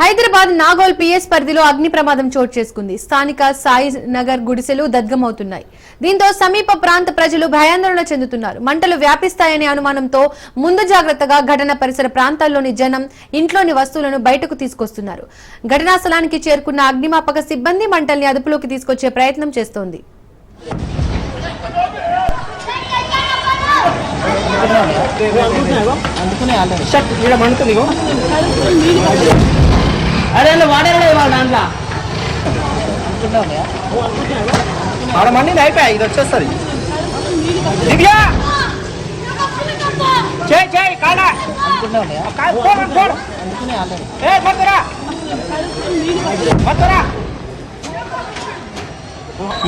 Hyderabad Nagole PS పరిధిలో అగ్ని ప్రమాదం చోటు చేసుకుంది. స్థానిక సాయి నగర్ గుడిసెలు దగ్ధమవుతున్నాయి. దీంతో సమీప ప్రాంత ప్రజలు భయాందోళన చెందుతున్నారు. మంటలు వ్యాపిస్తాయనే అనుమానంతో ముందు జాగ్రత్తగా ఘటన పరిసర ప్రాంతాల్లోని జనం ఇంట్లోని వస్తువులను బయటకు తీసుకొస్తున్నారు. ఘటనా స్థలానికి చేరుకున్న అగ్నిమాపక సిబ్బంది మంటల్ని అదుపులోకి తీసుకొచ్చే ప్రయత్నం చేస్తోంది. అరే వాడలే వాళ్ళ దాంట్లో ఆడ మంది అయిపోయా ఇది వచ్చేస్తుంది దివ్య చేయి కాడా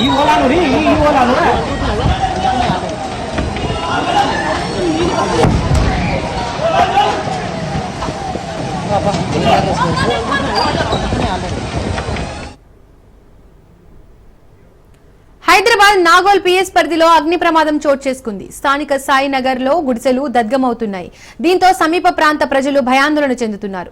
ఈ ఓలాను ఈ ఓలాను హైదరాబాద్ నాగోల్ పిఎస్ పరిధిలో అగ్ని ప్రమాదం చోటు చేసుకుంది. స్థానిక సాయి నగర్ లో గుడిసెలు దగ్ధమవుతున్నాయి. దీంతో సమీప ప్రాంత ప్రజలు భయాందోళన చెందుతున్నారు.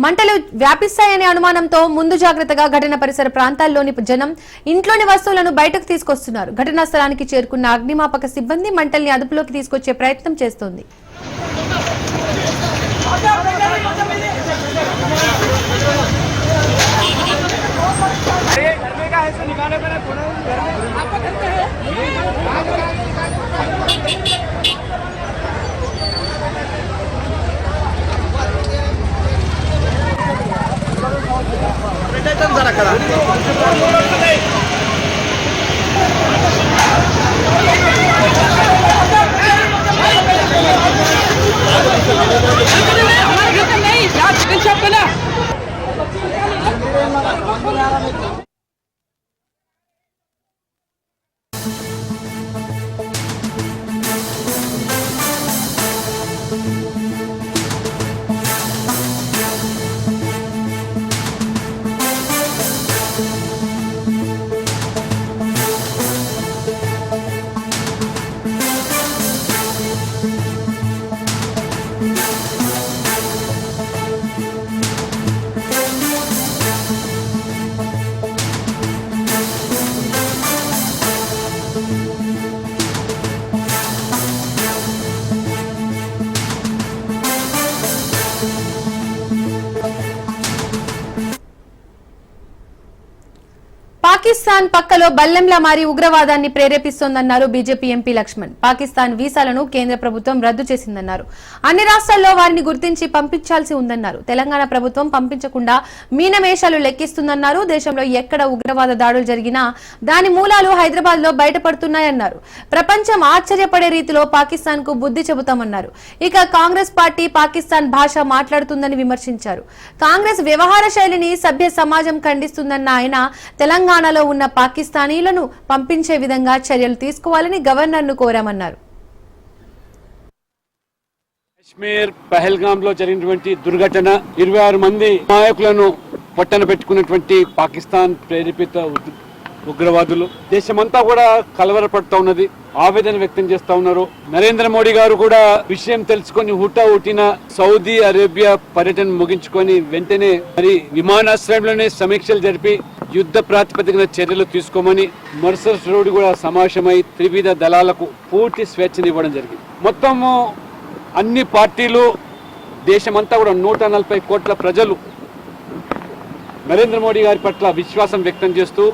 మంటలు వ్యాపిస్తాయనే అనుమానంతో ముందు జాగ్రత్తగా ఘటన పరిసర ప్రాంతాల్లోని జనం ఇంట్లోని వస్తువులను బయటకు తీసుకొస్తున్నారు. ఘటనా స్థలానికి చేరుకున్న అగ్నిమాపక సిబ్బంది మంటల్ని అదుపులోకి తీసుకొచ్చే ప్రయత్నం చేస్తోంది. పాకిస్తాన్ పక్కలో బల్లెంలా మారి ఉగ్రవాదాన్ని ప్రేరేపిస్తోందన్నారు బీజేపీ ఎంపీ లక్ష్మణ్. పాకిస్తాన్ వీసాలను కేంద్ర ప్రభుత్వం రద్దు చేసిందన్నారు. అన్ని రాష్ట్రాల్లో వారిని గుర్తించి పంపించాల్సి ఉందన్నారు. తెలంగాణ ప్రభుత్వం పంపించకుండా మీనమేషాలు లెక్కిస్తుందన్నారు. దేశంలో ఎక్కడ ఉగ్రవాద దాడులు జరిగినా దాని మూలాలు హైదరాబాద్ లో బయటపడుతున్నాయన్నారు. ప్రపంచం ఆశ్చర్యపడే రీతిలో పాకిస్తాన్ కు బుద్ధి చెబుతామన్నారు. ఇక కాంగ్రెస్ పార్టీ పాకిస్తాన్ భాష మాట్లాడుతుందని విమర్శించారు. కాంగ్రెస్ వ్యవహార శైలిని సభ్య సమాజం ఖండిస్తుందన్న ఆయన తెలంగాణలో ఉన్న పాకిస్తానీలను పంపించే విధంగా చర్యలు తీసుకోవాలని గవర్నర్ను కోరామన్నారు. కాశ్మీర్ పహల్గామ్ లో జరిగినటువంటి దుర్ఘటన 26 మంది నాయకులను పొట్టన పెట్టుకున్నటువంటి పాకిస్తాన్ ప్రేరేపిత ఉగ్రవాదులు దేశమంతా కూడా కలవరపడుతూ ఉన్నది, ఆవేదన వ్యక్తం చేస్తా ఉన్నారు. నరేంద్ర మోడీ గారు కూడా విషయం తెలుసుకొని హుటాహుటిన సౌదీ అరేబియా పర్యటన ముగించుకొని వెంటనే మరి విమానాశ్రయంలోనే సమీక్షలు జరిపి యుద్ధ ప్రాతిపదికన చర్యలు తీసుకోమని మరుసటి రోజు కూడా సమావేశమై త్రివిధ దళాలకు పూర్తి స్వేచ్ఛనివ్వడం జరిగింది. మొత్తము అన్ని పార్టీలు దేశమంతా కూడా 140 కోట్ల ప్రజలు నరేంద్ర మోడీ గారి పట్ల విశ్వాసం వ్యక్తం చేస్తూ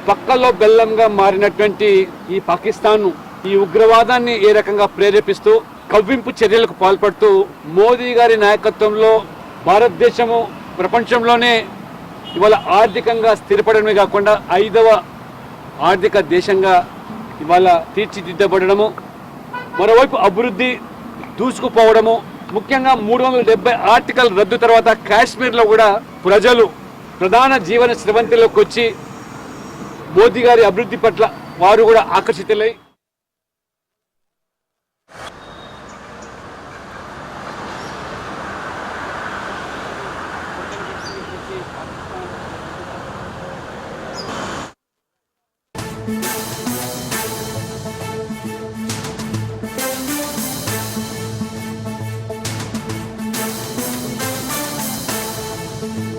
పక్కలో బెల్లంగా మారినటువంటి ఈ పాకిస్తాన్ ఈ ఉగ్రవాదాన్ని ఏ రకంగా ప్రేరేపిస్తూ కవ్వింపు చర్యలకు పాల్పడుతూ మోదీ గారి నాయకత్వంలో భారతదేశము ప్రపంచంలోనే ఇవాళ ఆర్థికంగా స్థిరపడమే కాకుండా 5వ ఆర్థిక దేశంగా ఇవాళ తీర్చిదిద్దబడము, మరోవైపు అభివృద్ధి దూసుకుపోవడము, ముఖ్యంగా 370 ఆర్టికల్ రద్దు తర్వాత కాశ్మీర్లో కూడా ప్రజలు ప్రధాన జీవన స్రవంతిలోకి వచ్చి మోదీ గారి అభివృద్ధి పట్ల వారు కూడా ఆకర్షితులై you.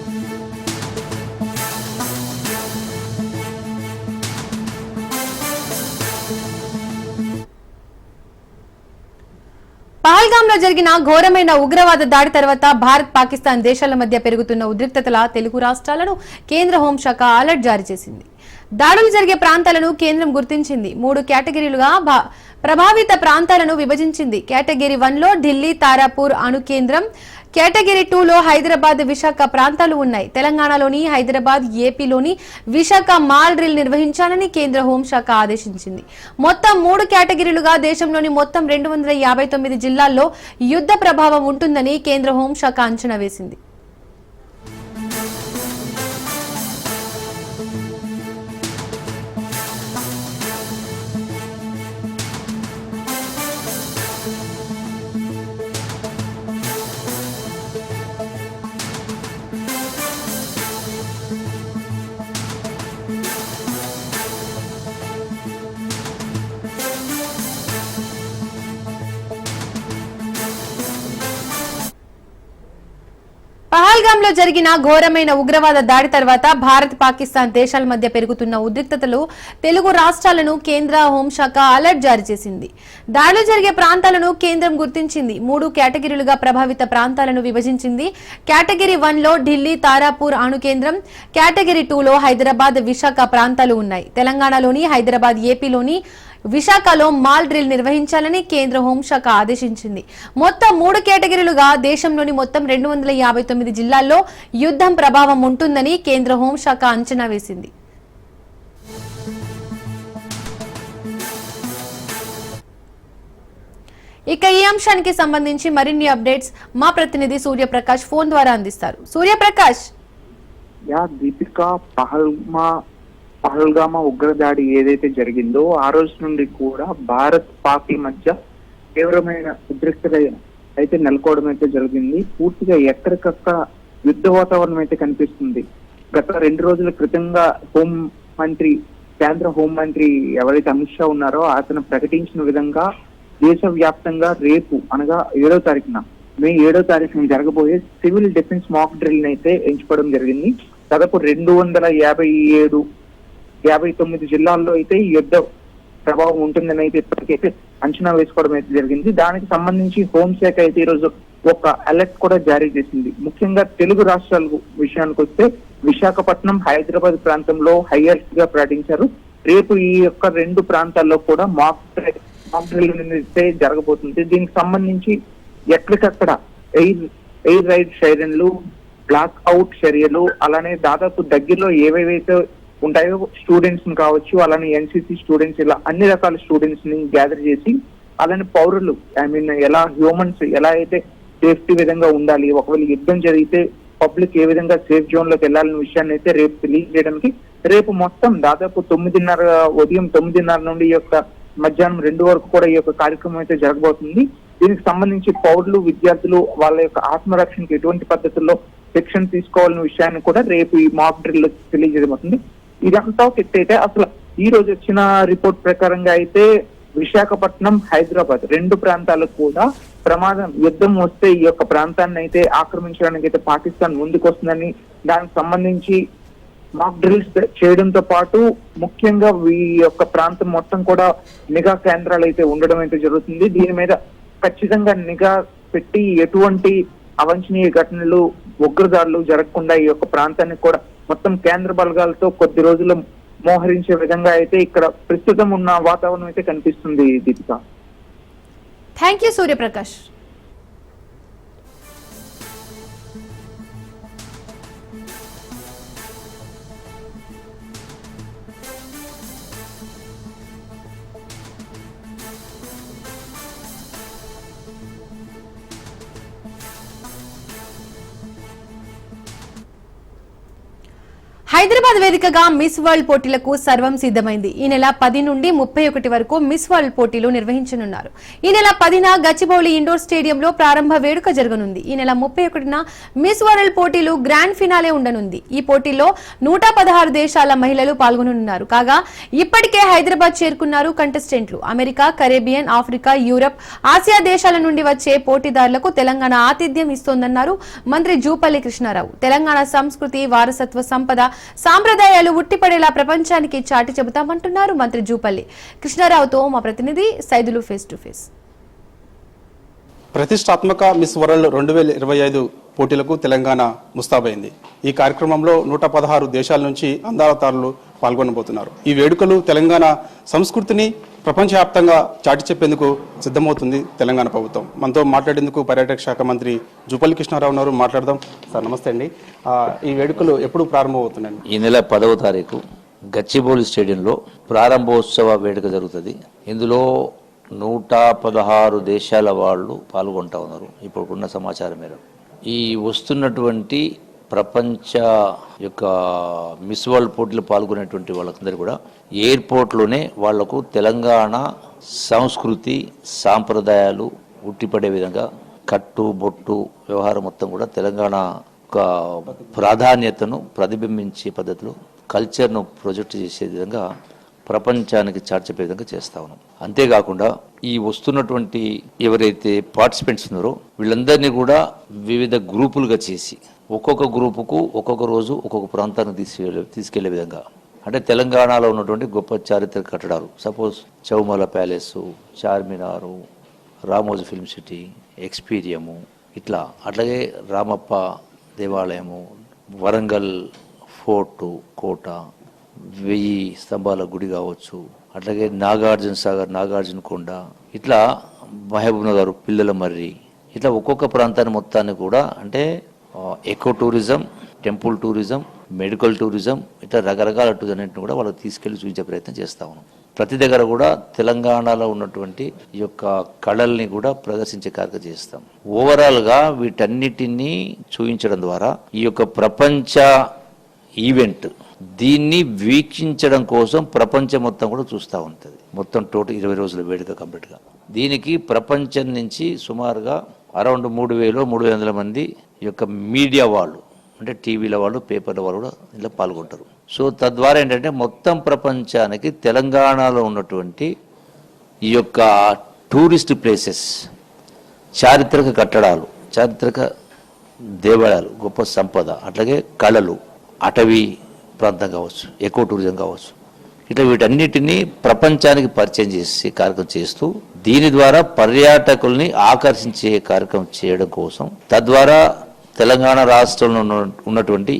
పహల్గాంలో జరిగిన ఘోరమైన ఉగ్రవాద దాడి తర్వాత భారత్ పాకిస్తాన్ దేశాల మధ్య పెరుగుతున్న ఉద్రిక్తతల తెలుగు రాష్ట్రాలను కేంద్ర హోంశాఖ అలర్ట్ జారీ చేసింది. దాడులు జరిగే ప్రాంతాలను కేంద్రం గుర్తించింది. 3 కేటగిరీలుగా ప్రభావిత ప్రాంతాలను విభజించింది. కేటగిరీ 1లో ఢిల్లీ తారాపూర్ అణు కేంద్రం, కేటగిరీ 2లో హైదరాబాద్ విశాఖ ప్రాంతాలు ఉన్నాయి. తెలంగాణలోని హైదరాబాద్, ఏపీలోని విశాఖ మాల్ డ్రిల్ నిర్వహించాలని కేంద్ర హోంశాఖ ఆదేశించింది. మొత్తం 3 కేటగిరీలుగా దేశంలోని మొత్తం 259 జిల్లాల్లో యుద్ధ ప్రభావం ఉంటుందని కేంద్ర హోంశాఖ అంచనా వేసింది. పహల్గాంలో జరిగిన ఘోరమైన ఉగ్రవాద దాడి తర్వాత భారత్ పాకిస్తాన్ దేశాల మధ్య పెరుగుతున్న ఉద్రిక్తతలు తెలుగు రాష్ట్రాలను కేంద్ర హోంశాఖ అలర్ట్ జారీ చేసింది. దాడులు జరిగే ప్రాంతాలను కేంద్రం గుర్తించింది. 3 కేటగిరీలుగా ప్రభావిత ప్రాంతాలను విభజించింది. కేటగిరీ 1లో ఢిల్లీ తారాపూర్ అణు కేంద్రం, కేటగిరీ 2లో హైదరాబాద్ విశాఖ ప్రాంతాలు ఉన్నాయి. తెలంగాణలోని హైదరాబాద్, ఏపీలోని విశాఖలో మాల్ డ్రిల్ నిర్వహించాలని కేంద్ర హోంశాఖ ఆదేశించింది. మొత్తం 3 కేటగిరీలుగా దేశంలోని మొత్తం 259 జిల్లాల్లో యుద్ధం ప్రభావం ఉంటుందని కేంద్ర హోంశాఖ అంచనా వేసింది. ఇక ఈ అంశానికి సంబంధించి మరిన్ని అప్డేట్స్ మా ప్రతినిధి సూర్యప్రకాష్ ఫోన్ ద్వారా అందిస్తారు. సూర్యప్రకాష్. దీపిక, పహల్గామా ఉగ్రదాడి ఏదైతే జరిగిందో ఆ రోజు నుండి కూడా భారత్ పాక్ మధ్య తీవ్రమైన ఉద్రిక్తత అయితే నెలకోవడం అయితే జరిగింది. పూర్తిగా ఎక్కడికక్కడ యుద్ధ వాతావరణం అయితే కనిపిస్తుంది. గత 2 రోజుల క్రితంగా కేంద్ర హోంమంత్రి ఎవరైతే అమిత్ షా ఉన్నారో అతను ప్రకటించిన విధంగా దేశవ్యాప్తంగా రేపు అనగా 7వ తారీఖున మే 7వ తారీఖున జరగబోయే సివిల్ డిఫెన్స్ మాక్ డ్రిల్ అయితే ఎంచుకోవడం జరిగింది. దాదాపు 259 జిల్లాల్లో అయితే ఈ యుద్ధ ప్రభావం ఉంటుందని అయితే ఇప్పటికైతే అంచనా వేసుకోవడం అయితే జరిగింది. దానికి సంబంధించి హోంశాఖ అయితే ఈరోజు ఒక అలర్ట్ కూడా జారీ చేసింది. ముఖ్యంగా తెలుగు రాష్ట్రాల విషయానికి వస్తే విశాఖపట్నం, హైదరాబాద్ ప్రాంతంలో హైయర్స్ గా ప్రకటించారు. రేపు ఈ యొక్క 2 ప్రాంతాల్లో కూడా మాక్ డ్రిల్ అయితే జరగబోతుంది. దీనికి సంబంధించి ఎక్కడికక్కడ ఎయిర్ రైడ్ చర్యలు, బ్లాక్ అవుట్ చర్యలు, అలానే దాదాపు దగ్గరలో ఏవేవైతే ఉంటాయో స్టూడెంట్స్ ని కావచ్చు, అలానే ఎన్సీసీ స్టూడెంట్స్, ఇలా అన్ని రకాల స్టూడెంట్స్ ని గ్యాదర్ చేసి అలానే పౌరులు ఎలా హ్యూమన్స్ ఎలా అయితే సేఫ్టీ విధంగా ఉండాలి, ఒకవేళ యుద్ధం జరిగితే పబ్లిక్ ఏ విధంగా సేఫ్ జోన్ లోకి వెళ్లాలనే విషయాన్ని అయితే రేపు తెలియజేయడానికి రేపు మొత్తం దాదాపు 9:30 ఉదయం 9:30 నుండి ఈ యొక్క మధ్యాహ్నం 2 వరకు కూడా ఈ యొక్క కార్యక్రమం అయితే జరగబోతుంది. దీనికి సంబంధించి పౌరులు, విద్యార్థులు వాళ్ళ యొక్క ఆత్మరక్షణకు ఎటువంటి పద్ధతుల్లో శిక్షణ తీసుకోవాలనే విషయాన్ని కూడా రేపు ఈ మాక్ డ్రిల్ తెలియజేయబోతుంది. ఇదంతా ఒక ఎత్తైతే అసలు ఈ రోజు వచ్చిన రిపోర్ట్ ప్రకారంగా అయితే విశాఖపట్నం, హైదరాబాద్ 2 ప్రాంతాలకు కూడా ప్రమాదం, యుద్ధం వస్తే ఈ యొక్క ప్రాంతాన్ని అయితే ఆక్రమించడానికి అయితే పాకిస్తాన్ ముందుకు వస్తుందని, దానికి సంబంధించి మాక్ డ్రిల్స్ చేయడంతో పాటు ముఖ్యంగా ఈ యొక్క ప్రాంతం మొత్తం కూడా నిఘా కేంద్రాలు అయితే ఉండడం అయితే జరుగుతుంది. దీని మీద ఖచ్చితంగా నిఘా పెట్టి ఎటువంటి అవాంఛనీయ ఘటనలు, ఉగ్రదాడులు జరగకుండా ఈ యొక్క ప్రాంతాన్ని కూడా మొత్తం కేంద్ర బలగాలతో కొద్ది రోజులు మోహరించే విధంగా అయితే ఇక్కడ ప్రస్తుతం ఉన్న వాతావరణం అయితే కనిపిస్తుంది. దీపిక. Thank you Suryaprakash. హైదరాబాద్ వేదికగా మిస్ వరల్డ్ పోటీలకు సర్వం సిద్ధమైంది. ఈ నెల 10 నుండి 31 వరకు మిస్ వరల్డ్ పోటీలు నిర్వహించనున్నారు. ఈ నెల 10న గచ్చిబౌలి ఇండోర్ స్టేడియంలో ప్రారంభ వేడుక జరగనుంది. ఈ నెల 31న మిస్ వరల్డ్ పోటీలు గ్రాండ్ ఫినాలే ఉండనుంది. ఈ పోటీల్లో 116 దేశాల మహిళలు పాల్గొననున్నారు. కాగా ఇప్పటికే హైదరాబాద్ చేరుకున్నారు కంటెస్టెంట్లు. America, Caribbean, Africa, Europe, Asia దేశాల నుండి వచ్చే పోటీదారులకు తెలంగాణ ఆతిథ్యం ఇస్తోందన్నారు మంత్రి జూపల్లి కృష్ణారావు. తెలంగాణ సంస్కృతి, వారసత్వ సంపద, సాంప్రదాయాలు ఉట్టిపడేలా ప్రపంచానికి చాటి చెబుతామంటున్నారు మంత్రి జూపల్లి. కృష్ణారావుతో మా ప్రతినిధి సైదులు ఫేస్ టు ఫేస్. ప్రతిష్టాత్మక మిస్ వరల్డ్ 2025 పోటీలకు తెలంగాణ ముస్తాబైంది. ఈ కార్యక్రమంలో 116 దేశాల నుంచి అందాల తారలు పాల్గొనబోతున్నారు. ఈ వేడుకలు తెలంగాణ సంస్కృతిని ప్రపంచవ్యాప్తంగా చాటి చెప్పేందుకు సిద్ధమవుతుంది తెలంగాణ ప్రభుత్వం. మనతో మాట్లాడేందుకు పర్యాటక శాఖ మంత్రి జూపల్లి కృష్ణారావు ఉన్నారు. మాట్లాడదాం. సార్ నమస్తే అండి. ఈ వేడుకలు ఎప్పుడు ప్రారంభమవుతున్నాయండి? ఈ నెల 10వ తారీఖు గచ్చిబౌలి స్టేడియంలో ప్రారంభోత్సవ వేడుక జరుగుతుంది. ఇందులో 116 దేశాల వాళ్ళు పాల్గొంటా ఉన్నారు. ఇప్పుడున్న సమాచారం మేరకు ఈ వస్తున్నటువంటి ప్రపంచ యొక్క మిస్ వరల్డ్ పోటీలు పాల్గొనేటువంటి వాళ్ళందరూ కూడా ఎయిర్పోర్ట్లోనే వాళ్లకు తెలంగాణ సంస్కృతి సాంప్రదాయాలు ఉట్టిపడే విధంగా కట్టు బొట్టు వ్యవహారం మొత్తం కూడా తెలంగాణ ఒక ప్రాధాన్యతను ప్రతిబింబించే పద్ధతిలో కల్చర్ను ప్రొజెక్ట్ చేసే విధంగా ప్రపంచానికి చాటిచెప్పే విధంగా చేస్తా ఉన్నాం. అంతేకాకుండా ఈ వస్తున్నటువంటి ఎవరైతే పార్టిసిపెంట్స్ ఉన్నారో వీళ్ళందరినీ కూడా వివిధ గ్రూపులుగా చేసి ఒక్కొక్క గ్రూపుకు ఒక్కొక్క రోజు ఒక్కొక్క ప్రాంతానికి తీసుకెళ్లే విధంగా, అంటే తెలంగాణలో ఉన్నటువంటి గొప్ప చారిత్రక కట్టడాలు, suppose Chowmahalla palace, Charminar, Ramoji film city, ఎక్స్పీరియము, ఇట్లా అట్లాగే రామప్ప దేవాలయము, వరంగల్ ఫోర్టు కోట, 1000 స్తంభాల గుడి కావచ్చు, అట్లాగే నాగార్జున సాగర్, నాగార్జున కొండ, ఇట్లా మహబూబ్ నగర్ పిల్లల మర్రి, ఇట్లా ఒక్కొక్క ప్రాంతాన్ని మొత్తాన్ని కూడా అంటే eco tourism, temple tourism, medical tourism, ఇట్లా రకరకాల టూరిజం కూడా వాళ్ళకి తీసుకెళ్లి చూపించే ప్రయత్నం చేస్తా ఉన్నాం. ప్రతి దగ్గర కూడా తెలంగాణలో ఉన్నటువంటి ఈ యొక్క కళల్ని కూడా ప్రదర్శించే కార్యక్రమం చేస్తాం. ఓవరాల్గా వీటన్నిటినీ చూపించడం ద్వారా ఈ యొక్క ప్రపంచ ఈవెంట్ దీన్ని వీక్షించడం కోసం ప్రపంచం మొత్తం కూడా చూస్తూ ఉంటుంది. మొత్తం టోటల్ 20 రోజుల వేడుక కంప్లీట్గా. దీనికి ప్రపంచం నుంచి సుమారుగా అరౌండ్ 3,000-3,500 మంది ఈ యొక్క మీడియా వాళ్ళు, అంటే టీవీల వాళ్ళు, పేపర్ల వాళ్ళు కూడా ఇలా పాల్గొంటారు. సో తద్వారా ఏంటంటే మొత్తం ప్రపంచానికి తెలంగాణలో ఉన్నటువంటి ఈ యొక్క టూరిస్ట్ ప్లేసెస్, చారిత్రక కట్టడాలు, చారిత్రక దేవాలయాలు, గొప్ప సంపద, అట్లాగే కళలు, అటవీ ప్రాంతం కావచ్చు, ఎకో టూరిజం కావచ్చు, ఇట్లా వీటన్నిటినీ ప్రపంచానికి పరిచయం చేసే కార్యక్రమం చేస్తూ దీని ద్వారా పర్యాటకుల్ని ఆకర్షించే కార్యక్రమం చేయడం కోసం, తద్వారా తెలంగాణ రాష్ట్రంలో ఉన్నటువంటి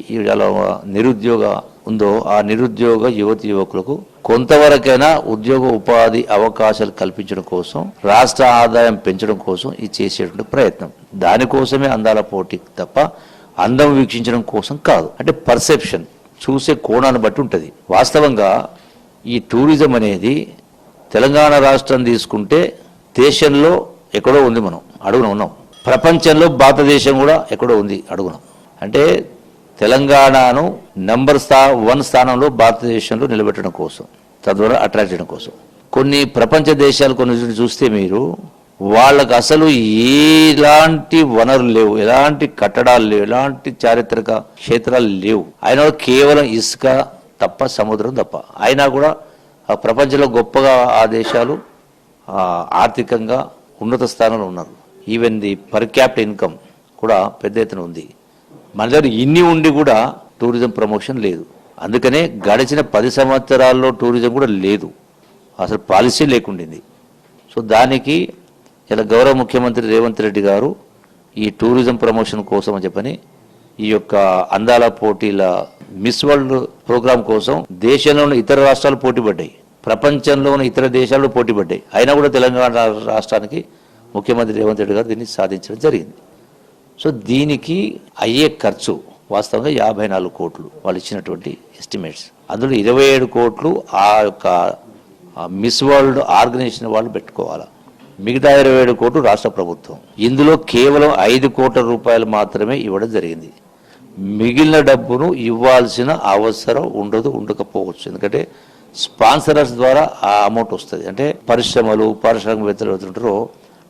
నిరుద్యోగ ఉందో ఆ నిరుద్యోగ యువతి యువకులకు కొంతవరకైనా ఉద్యోగ ఉపాధి అవకాశాలు కల్పించడం కోసం, రాష్ట్ర ఆదాయం పెంచడం కోసం ఇది చేసేటువంటి ప్రయత్నం. దానికోసమే అందాల పోటీ తప్ప అందం వీక్షించడం కోసం కాదు. అంటే పర్సెప్షన్, చూసే కోణాన్ని బట్టి ఉంటుంది. వాస్తవంగా ఈ టూరిజం అనేది తెలంగాణ రాష్ట్రం తీసుకుంటే దేశంలో ఎక్కడో ఉంది, మనం అడుగున ఉన్నాం. ప్రపంచంలో భారతదేశం కూడా ఎక్కడో ఉంది, అడుగున. అంటే తెలంగాణను నంబర్ 1 స్థానంలో భారతదేశంలో నిలబెట్టడం కోసం, తద్వారా అట్రాక్ట్ చేయడం కోసం. కొన్ని ప్రపంచ దేశాలు కొన్ని చూస్తే మీరు వాళ్ళకు అసలు ఎలాంటి వనరులు లేవు, ఎలాంటి కట్టడాలు లేవు, ఎలాంటి చారిత్రక క్షేత్రాలు లేవు. అయినా కేవలం ఇసుక తప్ప, సముద్రం తప్ప. అయినా కూడా ఆ ప్రపంచంలో గొప్పగా ఆ దేశాలు ఆర్థికంగా ఉన్నత స్థానంలో ఉన్నారు. Even the per capital income కూడా పెద్ద ఎత్తున ఉంది. మన దగ్గర ఇన్ని ఉండి కూడా టూరిజం ప్రమోషన్ లేదు. అందుకనే గడిచిన 10 సంవత్సరాల్లో టూరిజం కూడా లేదు, అసలు పాలసీ లేకుండింది. సో దానికి ఇలా గౌరవ ముఖ్యమంత్రి రేవంత్ రెడ్డి గారు ఈ టూరిజం ప్రమోషన్ కోసం అని చెప్పని ఈ యొక్క అందాల పోటీల మిస్ వరల్డ్ ప్రోగ్రాం కోసం దేశంలోని ఇతర రాష్ట్రాలు పోటీ పడ్డాయి, ప్రపంచంలోని ఇతర దేశాలు పోటీ పడ్డాయి. అయినా కూడా తెలంగాణ రాష్ట్రానికి ముఖ్యమంత్రి రేవంత్ రెడ్డి గారు దీన్ని సాధించడం జరిగింది. సో దీనికి అయ్యే ఖర్చు వాస్తవంగా 54 కోట్లు వాళ్ళు ఇచ్చినటువంటి ఎస్టిమేట్స్. అందులో 27 కోట్లు ఆ యొక్క మిస్ వరల్డ్ ఆర్గనైజేషన్ వాళ్ళు పెట్టుకోవాలి. మిగతా 27 కోట్లు రాష్ట్ర ప్రభుత్వం. ఇందులో కేవలం 5 కోట్ల రూపాయలు మాత్రమే ఇవ్వడం జరిగింది. మిగిలిన డబ్బును ఇవ్వాల్సిన అవసరం ఉండకపోవచ్చు. ఎందుకంటే స్పాన్సరర్స్ ద్వారా ఆ అమౌంట్ వస్తుంది. అంటే పరిశ్రమలు, పారిశ్రామికవేత్తలు ఉంటారో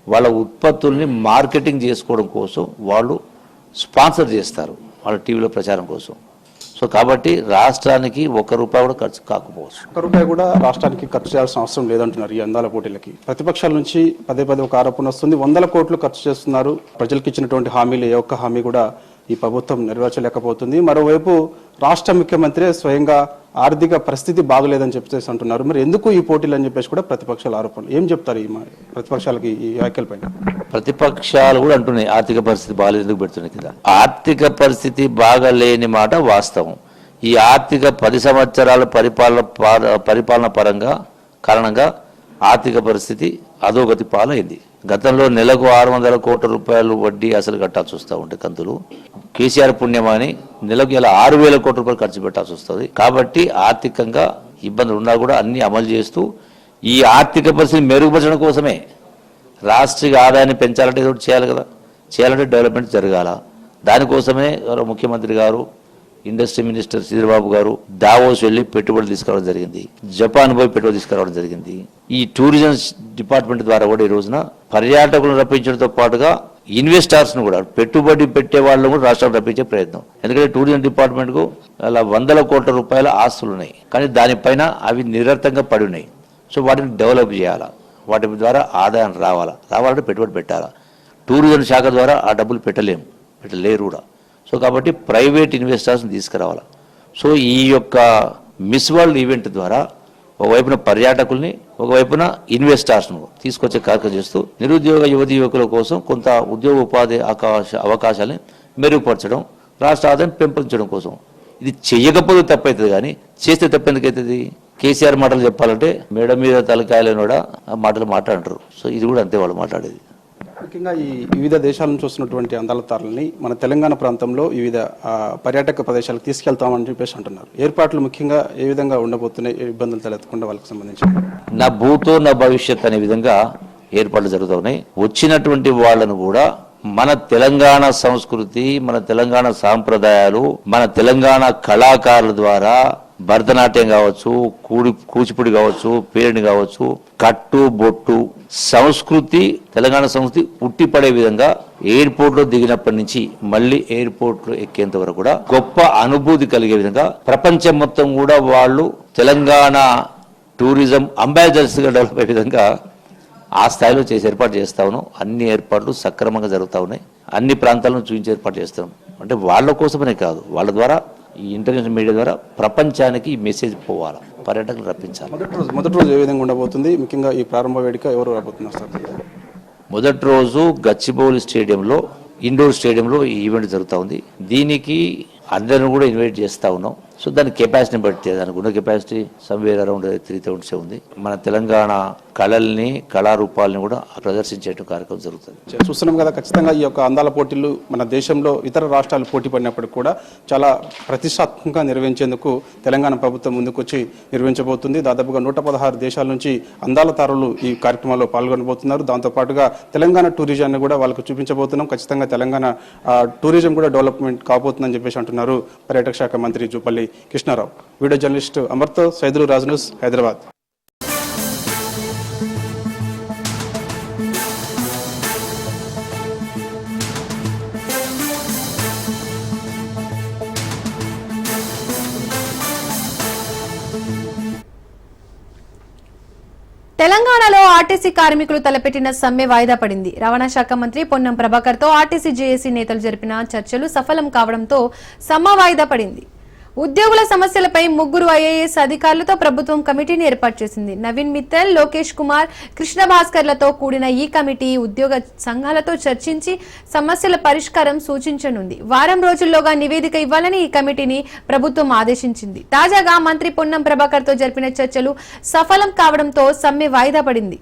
వాళ్ళ ఉత్పత్తుల్ని మార్కెటింగ్ చేసుకోవడం కోసం వాళ్ళు స్పాన్సర్ చేస్తారు, వాళ్ళ టీవీలో ప్రచారం కోసం. సో కాబట్టి రాష్ట్రానికి 1 రూపాయి కూడా ఖర్చు కాకపోవచ్చు. 1 రూపాయి కూడా రాష్ట్రానికి ఖర్చు చేయాల్సిన అవసరం లేదంటున్నారు ఈ అందాల పోటీలకి. ప్రతిపక్షాల నుంచి పదే ఒక ఆరోపణ వస్తుంది, 100 కోట్లు ఖర్చు చేస్తున్నారు, ప్రజలకు ఇచ్చినటువంటి హామీలు ఏ ఒక్క హామీ కూడా ఈ ప్రభుత్వం నెరవేర్చలేకపోతుంది. మరోవైపు రాష్ట్ర ముఖ్యమంత్రి స్వయంగా ఆర్థిక పరిస్థితి బాగలేదని చెప్పేసి అంటున్నారు. మరి ఎందుకు ఈ పోటీలు అని చెప్పేసి కూడా ప్రతిపక్షాల ఆరోపణలు. ఏం చెప్తారు ఈ ప్రతిపక్షాలకి ఈ వ్యాఖ్యలపైన? ప్రతిపక్షాలు కూడా అంటున్నాయి ఆర్థిక పరిస్థితి బాగాలేదు, ఎందుకు పెడుతున్నాయి కదా. ఆర్థిక పరిస్థితి బాగాలేని మాట వాస్తవం. ఈ ఆర్థిక 10 సంవత్సరాల పరిపాలన పరంగా కారణంగా ఆర్థిక పరిస్థితి అధోగతి పాలైంది. గతంలో నెలకు 600 కోట్ల రూపాయలు వడ్డీ అసలు కట్టాల్సి వస్తూ ఉంటే కంతులు, కేసీఆర్ పుణ్యమాని నెలకు ఇలా 6,000 కోట్ల రూపాయలు ఖర్చు పెట్టాల్సి వస్తుంది. కాబట్టి ఆర్థికంగా ఇబ్బందులు ఉన్నా కూడా అన్ని అమలు చేస్తూ ఈ ఆర్థిక పరిస్థితిని మెరుగుపరచడం కోసమే రాష్ట్రీయ ఆదాయాన్ని పెంచాలంటే ఏదో చేయాలి కదా. చేయాలంటే డెవలప్మెంట్ జరగాల. దానికోసమే ముఖ్యమంత్రి గారు, ఇండస్ట్రీ మినిస్టర్ శ్రీధర్బాబు గారు దావోస్ వెళ్ళి పెట్టుబడులు తీసుకురావడం జరిగింది. జపాన్ పోయి పెట్టుబడి తీసుకురావడం జరిగింది. ఈ టూరిజం డిపార్ట్మెంట్ ద్వారా కూడా ఈ రోజున పర్యాటకులను రప్పించడంతో పాటుగా ఇన్వెస్టర్స్ ను కూడా, పెట్టుబడి పెట్టే వాళ్ళను కూడా రాష్ట్రాలు రప్పించే ప్రయత్నం. ఎందుకంటే టూరిజం డిపార్ట్మెంట్ కు అలా 100 కోట్ల రూపాయల ఆస్తులు ఉన్నాయి, కానీ దానిపైన అవి నిరర్థంగా పడి ఉన్నాయి. సో వాటిని డెవలప్ చేయాలా, వాటి ద్వారా ఆదాయం రావాలంటే పెట్టుబడి పెట్టాలా. టూరిజం శాఖ ద్వారా ఆ డబ్బులు పెట్టలేరు కూడా. సో కాబట్టి ప్రైవేట్ ఇన్వెస్టర్స్ని తీసుకురావాలి. సో ఈ యొక్క మిస్ వరల్డ్ ఈవెంట్ ద్వారా ఒకవైపున పర్యాటకుల్ని, ఒకవైపున ఇన్వెస్టర్స్ను తీసుకొచ్చే కార్యక్రమం చేస్తూ నిరుద్యోగ యువతి యువకుల కోసం కొంత ఉద్యోగ ఉపాధి అవకాశాలని మెరుగుపరచడం, రాష్ట్ర ఆదాయం పెంపొందించడం కోసం. ఇది చెయ్యకపోతే తప్పవుతుంది, కానీ చేస్తే తప్పెందుకవుతుంది? కేసీఆర్ మాటలు చెప్పాలంటే మేడ మీద తలకాయలను కూడా ఆ మాటలు మాట్లాడరు. సో ఇది కూడా అంతే వాళ్ళు మాట్లాడేది. ముఖ్యంగా ఈ వివిధ దేశాల నుంచి వస్తున్నటువంటి అందాలతారులని మన తెలంగాణ ప్రాంతంలో వివిధ పర్యాటక ప్రదేశాలకు తీసుకెళ్తామని చెప్పేసి అంటున్నారు. ఏర్పాట్లు ముఖ్యంగా ఏ విధంగా ఉండబోతున్నాయి, ఇబ్బందులు తలెత్తకుండా వాళ్ళకి సంబంధించి? నా భూతో నా భవిష్యత్ అనే విధంగా ఏర్పాట్లు జరుగుతున్నాయి. వచ్చినటువంటి వాళ్ళను కూడా మన తెలంగాణ సంస్కృతి, మన తెలంగాణ సాంప్రదాయాలు, మన తెలంగాణ కళాకారుల ద్వారా భరతనాట్యం కావచ్చు, కూచిపూడి కావచ్చు, పేరిణి కావచ్చు, కట్టు బొట్టు సంస్కృతి, తెలంగాణ సంస్కృతి ఉట్టిపడే విధంగా ఎయిర్పోర్ట్ లో దిగినప్పటి నుంచి మళ్ళీ ఎయిర్పోర్ట్ లో ఎక్కేంత వరకు కూడా గొప్ప అనుభూతి కలిగే విధంగా ప్రపంచం మొత్తం కూడా వాళ్ళు తెలంగాణ టూరిజం అంబాసిడర్స్ గా డెవలప్ అయ్యే విధంగా ఆ స్థాయిలో ఏర్పాటు చేస్తా ఉన్నాం. అన్ని ఏర్పాట్లు సక్రమంగా జరుగుతూ ఉన్నాయి. అన్ని ప్రాంతాలను చూపించి ఏర్పాటు చేస్తాం. అంటే వాళ్ళ కోసమనే కాదు, వాళ్ళ ద్వారా ఈ ఇంటర్నేషనల్ మీడియా ద్వారా ప్రపంచానికి ఈ మెసేజ్ పోవాలి, పర్యాటకులు రప్పించాలి. మొదటి రోజు ఏ విధంగా ఉండబోతుంది? ముఖ్యంగా ఈ ప్రారంభ వేడుక ఎవరు రాబోతున్నారు సార్? మొదటి రోజు గచ్చిబౌలి స్టేడియంలో, ఇండోర్ స్టేడియంలో ఈ ఈవెంట్ జరుగుతూ ఉంది. దీనికి అందరిని కూడా ఇన్వైట్ చేస్తూ ఉన్నాం. సో దాని కెపాసిటీని బట్టి, దానికి ఉన్న కెపాసిటీ సమ్వేర్ అరౌండ్ 3,000 ఉంది. మన తెలంగాణ కళల్ని, కళారూపాలని కూడా ప్రదర్శించే కార్యక్రమం జరుగుతుంది. చూస్తున్నాం కదా, ఖచ్చితంగా ఈ యొక్క అందాల పోటీలు మన దేశంలో ఇతర రాష్ట్రాలు పోటీ పడినప్పటికీ కూడా చాలా ప్రతిష్టాత్మకంగా నిర్వహించేందుకు తెలంగాణ ప్రభుత్వం ముందుకొచ్చి నిర్వహించబోతుంది. దాదాపుగా 116 దేశాల నుంచి అందాల తారలు ఈ కార్యక్రమాల్లో పాల్గొనబోతున్నారు. దాంతోపాటుగా తెలంగాణ టూరిజాన్ని కూడా వాళ్ళకు చూపించబోతున్నాం. ఖచ్చితంగా తెలంగాణ టూరిజం కూడా డెవలప్మెంట్ కాబోతుందని చెప్పేసి అంటున్నారు పర్యాటక శాఖ మంత్రి జూపల్లి కృష్ణారావు. వీడియో జర్నలిస్ట్ అమర్తో సైదులు, రాజ్ న్యూస్, హైదరాబాద్. తెలంగాణలో ఆర్టీసీ కార్మికులు తలపెట్టిన సమ్మె వాయిదా పడింది. రవాణా శాఖ మంత్రి పొన్నం ప్రభాకర్ తో ఆర్టీసీ జేఏసీ నేతలు జరిపిన చర్చలు సఫలం కావడంతో సమ్మె వాయిదా పడింది. ఉద్యోగుల సమస్యలపై 3 ఐఏఎస్ అధికారులతో ప్రభుత్వం కమిటీని ఏర్పాటు చేసింది. నవీన్ మిత్తల్, లోకేష్ కుమార్, కృష్ణ భాస్కర్లతో కూడిన ఈ కమిటీ ఉద్యోగ సంఘాలతో చర్చించి సమస్యల పరిష్కారం సూచించనుంది. వారం రోజుల్లోగా నివేదిక ఇవ్వాలని ఈ కమిటీని ప్రభుత్వం ఆదేశించింది. తాజాగా మంత్రి పొన్నం ప్రభాకర్ తో జరిపిన చర్చలు సఫలం కావడంతో సమ్మె వాయిదా పడింది.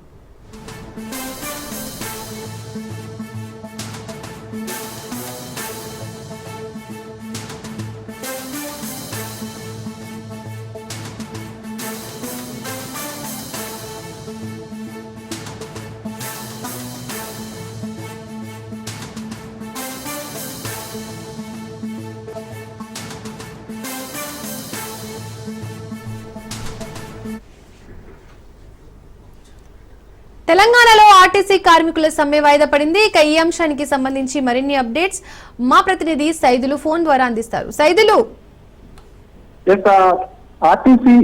తెలంగాణలో ఆర్టీసీ కార్మికుల సమ్మె వాయిదా పడింది. ఇక ఈ అంశానికి సంబంధించి మరిన్ని అప్డేట్స్ మా ప్రతినిధి సైదులు ఫోన్ ద్వారా అందిస్తారు. సైదులు, ఆర్టీసీ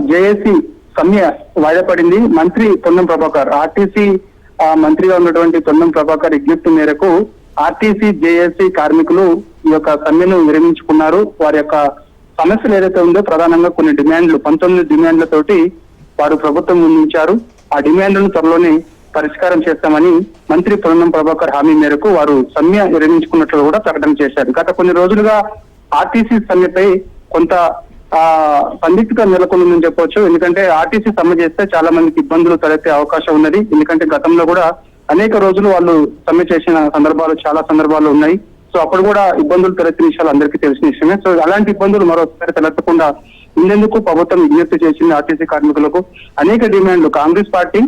జేఏసీ సమ్మె వాయిదా పడింది. మంత్రి పొన్నం ప్రభాకర్, ఆర్టీసీ మంత్రిగా ఉన్నటువంటి పొన్నం ప్రభాకర్ విజ్ఞప్తి మేరకు ఆర్టీసీ జేఏసీ కార్మికులు ఈ యొక్క సమ్మెను విరమించుకున్నారు. వారి యొక్క సమస్యలు ఏదైతే ఉందో ప్రధానంగా కొన్ని డిమాండ్లు 19 డిమాండ్లతోటి వారు ప్రభుత్వం ముందుంచారు. ఆ డిమాండ్లను త్వరలోనే పరిష్కారం చేస్తామని మంత్రి పొన్నం ప్రభాకర్ హామీ మేరకు వారు సమ్మె విరమించుకున్నట్లు కూడా ప్రకటన చేశారు. గత కొన్ని రోజులుగా ఆర్టీసీ సమ్మెపై కొంత సందిగ్ధత నెలకొందని చెప్పవచ్చు. ఎందుకంటే ఆర్టీసీ సమ్మె చేస్తే చాలా మందికి ఇబ్బందులు తలెత్తే అవకాశం ఉన్నది. ఎందుకంటే గతంలో కూడా అనేక రోజులు వాళ్ళు సమ్మె చేసిన సందర్భాలు చాలా సందర్భాలు ఉన్నాయి. సో అప్పుడు కూడా ఇబ్బందులు తలెత్తిన విషయాలు అందరికీ తెలిసిన విషయమే. సో అలాంటి ఇబ్బందులు మరోసారి తలెత్తకుండా ఇందుకు ప్రభుత్వం విజ్ఞప్తి చేసింది ఆర్టీసీ కార్మికులకు. అనేక డిమాండ్లు కాంగ్రెస్ పార్టీ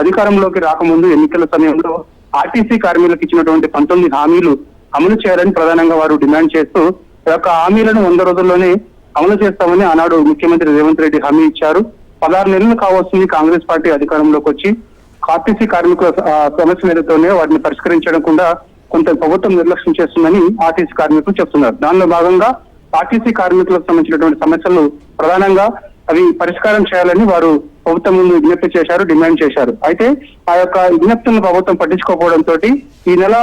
అధికారంలోకి రాకముందు ఎన్నికల సమయంలో ఆర్టీసీ కార్మికులకు ఇచ్చినటువంటి 19 హామీలు అమలు చేయాలని ప్రధానంగా వారు డిమాండ్ చేస్తూ ఈ యొక్క హామీలను 100 రోజుల్లోనే అమలు చేస్తామని ఆనాడు ముఖ్యమంత్రి రేవంత్ రెడ్డి హామీ ఇచ్చారు. 16 నెలలు కావస్తుంది కాంగ్రెస్ పార్టీ అధికారంలోకి వచ్చి. ఆర్టీసీ కార్మికుల సమస్యలు ఏదైతే వాటిని పరిష్కరించకుండా కొంత ప్రభుత్వం నిర్లక్ష్యం చేస్తుందని ఆర్టీసీ కార్మికులు చెప్తున్నారు. దానిలో భాగంగా ఆర్టీసీ కార్మికులకు సంబంధించినటువంటి సమస్యలు ప్రధానంగా అవి పరిష్కారం చేయాలని వారు ప్రభుత్వం ముందు విజ్ఞప్తి చేశారు, డిమాండ్ చేశారు. అయితే ఆ యొక్క విజ్ఞప్తులను ప్రభుత్వం పట్టించుకోకపోవడంతో ఈ నెల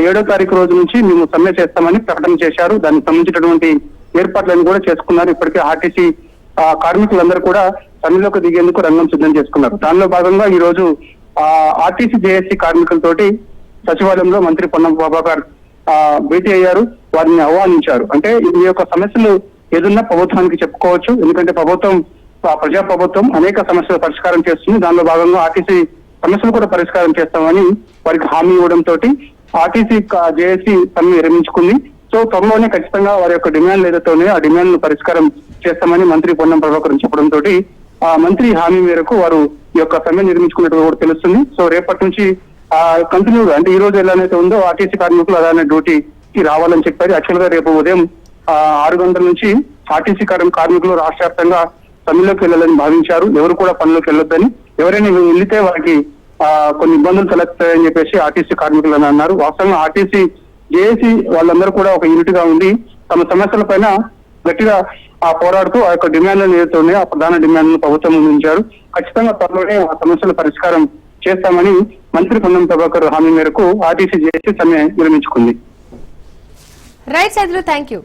7వ తారీఖు రోజు నుంచి మేము సమ్మె చేస్తామని ప్రకటన చేశారు. దానికి సంబంధించినటువంటి ఏర్పాట్లను కూడా చేసుకున్నారు. ఇప్పటికే ఆర్టీసీ కార్మికులందరూ కూడా సమ్మెలోకి దిగేందుకు రంగం సిద్ధం చేసుకున్నారు. దానిలో భాగంగా ఈ రోజు ఆర్టీసీ జేఏసీ కార్మికులతోటి సచివాలయంలో మంత్రి పొన్నం ప్రభాకర్ భేటీ అయ్యారు, వారిని ఆహ్వానించారు. అంటే ఈ యొక్క సమస్యలు ఏదున్నా ప్రభుత్వానికి చెప్పుకోవచ్చు. ఎందుకంటే ప్రభుత్వం ప్రజా ప్రభుత్వం అనేక సమస్యలు పరిష్కారం చేస్తుంది. దానిలో భాగంగా ఆర్టీసీ సమస్యలు కూడా పరిష్కారం చేస్తామని వారికి హామీ ఇవ్వడంతో ఆర్టీసీ జేఏసీ సమ్మె విరమించుకుంది. సో త్వరలోనే ఖచ్చితంగా వారి యొక్క డిమాండ్లు ఏదైతే ఉన్నాయో ఆ డిమాండ్లను పరిష్కారం చేస్తామని మంత్రి పొన్నం ప్రభాకర్ చెప్పడంతో ఆ మంత్రి హామీ మేరకు వారు ఈ యొక్క సమ్మె నిర్మించుకున్నట్టు కూడా తెలుస్తుంది. సో రేపటి నుంచి కంటిన్యూగా అంటే ఈ రోజు ఎలానైతే ఉందో ఆర్టీసీ కార్మికులు అలానే డ్యూటీకి రావాలని చెప్పారు. యాక్చువల్ గా రేపు ఉదయం 6 గంటల నుంచి ఆర్టీసీ కార్మికులు రాష్ట్ర వ్యాప్తంగా సమ్మెలోకి వెళ్ళాలని భావించారు. ఎవరు కూడా పనులకు వెళ్ళొద్దని, ఎవరైనా వెళ్తే వారికి కొన్ని ఇబ్బందులు తలెత్తాయని చెప్పేసి ఆర్టీసీ కార్మికులు అని అన్నారు. వాస్తవంగా ఆర్టీసీ జేఏసీ వాళ్ళందరూ కూడా ఒక యూనిట్ గా ఉండి తమ సమస్యల పైన గట్టిగా పోరాడుతూ ఆ యొక్క డిమాండ్లను ఏదైతే ఉన్నాయో ఆ ప్రధాన డిమాండ్లను ప్రభుత్వం ముందుంచారు. ఖచ్చితంగా త్వరలోనే ఆ సమస్యల పరిష్కారం చేస్తామని మంత్రి పొన్నం ప్రభాకర్ హామీ మేరకు ఆర్టీసీ జేఏసీ సమ్మె విరమించుకుంది. Right Saidulu, thank you.